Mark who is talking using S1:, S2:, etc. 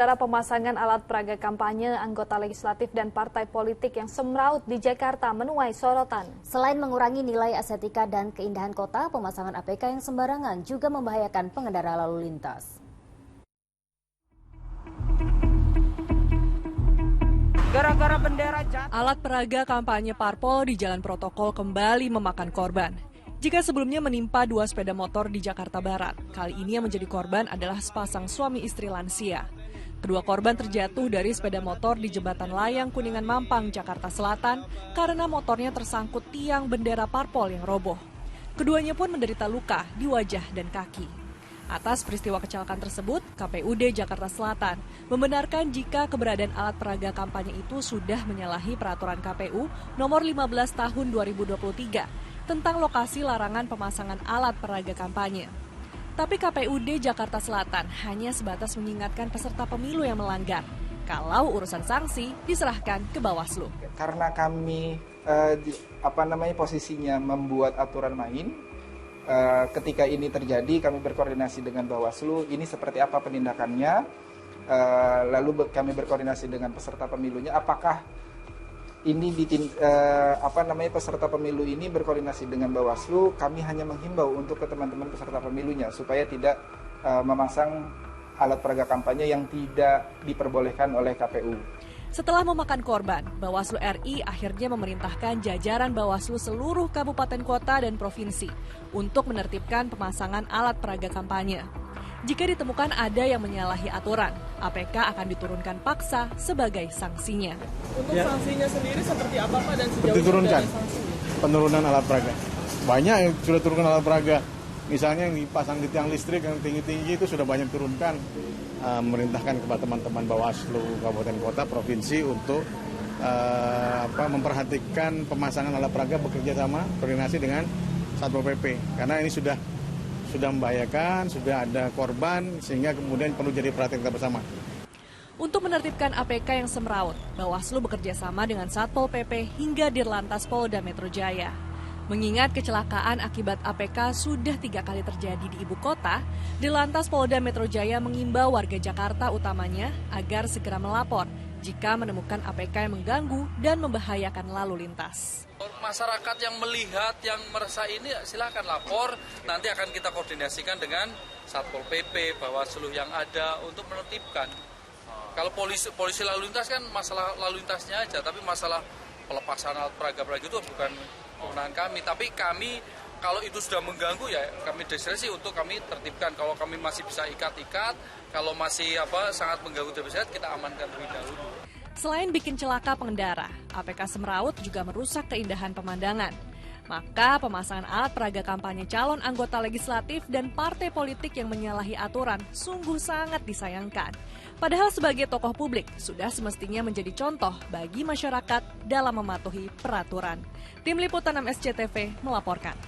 S1: Saudara, pemasangan alat peraga kampanye anggota legislatif dan partai politik yang semraut di Jakarta menuai sorotan.
S2: Selain mengurangi nilai estetika dan keindahan kota, pemasangan APK yang sembarangan juga membahayakan pengendara lalu lintas.
S3: Gara-gara bendera jatuh.
S4: Alat peraga kampanye parpol di jalan protokol kembali memakan korban. Jika sebelumnya menimpa dua sepeda motor di Jakarta Barat, kali ini yang menjadi korban adalah sepasang suami istri lansia. Kedua korban terjatuh dari sepeda motor di jembatan layang Kuningan Mampang, Jakarta Selatan karena motornya tersangkut tiang bendera parpol yang roboh. Keduanya pun menderita luka di wajah dan kaki. Atas peristiwa kecelakaan tersebut, KPUD Jakarta Selatan membenarkan jika keberadaan alat peraga kampanye itu sudah menyalahi peraturan KPU nomor 15 tahun 2023 tentang lokasi larangan pemasangan alat peraga kampanye. Tapi KPUD Jakarta Selatan hanya sebatas mengingatkan peserta pemilu yang melanggar. Kalau urusan sanksi diserahkan ke Bawaslu.
S5: Karena kami posisinya membuat aturan main, ketika ini terjadi kami berkoordinasi dengan Bawaslu, ini seperti apa penindakannya, lalu kami berkoordinasi dengan peserta pemilunya, apakah ini peserta pemilu ini berkoordinasi dengan Bawaslu. Kami hanya menghimbau untuk ke teman-teman peserta pemilunya supaya tidak memasang alat peraga kampanye yang tidak diperbolehkan oleh KPU.
S4: Setelah memakan korban, Bawaslu RI akhirnya memerintahkan jajaran Bawaslu seluruh kabupaten kota dan provinsi untuk menertibkan pemasangan alat peraga kampanye. Jika ditemukan ada yang menyalahi aturan, APK akan diturunkan paksa sebagai sanksinya.
S3: Untuk sanksinya sendiri seperti apa Pak dan sejauh
S6: diturunkan penurunan alat peraga. Banyak yang sudah turunkan alat peraga. Misalnya yang dipasang di tiang listrik yang tinggi-tinggi itu sudah banyak turunkan. Merintahkan kepada teman-teman Bawaslu kabupaten kota provinsi untuk memperhatikan pemasangan alat peraga bekerja sama koordinasi dengan Satpol PP karena ini sudah membahayakan, sudah ada korban, sehingga kemudian perlu jadi perhatian kita bersama.
S4: Untuk menertibkan APK yang semraut, Bawaslu bekerja sama dengan Satpol PP hingga Dirlantas Polda Metro Jaya. Mengingat kecelakaan akibat APK sudah 3 kali terjadi di ibu kota, Dirlantas Polda Metro Jaya mengimbau warga Jakarta utamanya agar segera melapor jika menemukan APK yang mengganggu dan membahayakan lalu lintas.
S7: Masyarakat yang melihat, yang merasa ini silakan lapor, nanti akan kita koordinasikan dengan Satpol PP, Bawaslu yang ada untuk menertibkan. Kalau polisi lalu lintas kan masalah lalu lintasnya aja, tapi masalah pelepasan alat peraga-peraga itu bukan kewenangan kami. Tapi kami kalau itu sudah mengganggu ya kami diskresi untuk kami tertibkan. Kalau kami masih bisa ikat-ikat, kalau masih sangat mengganggu terhadap kita amankan terlebih dahulu.
S4: Selain bikin celaka pengendara, APK semraut juga merusak keindahan pemandangan. Maka pemasangan alat peraga kampanye calon anggota legislatif dan partai politik yang menyalahi aturan sungguh sangat disayangkan. Padahal sebagai tokoh publik sudah semestinya menjadi contoh bagi masyarakat dalam mematuhi peraturan. Tim Liputan 6 SCTV melaporkan.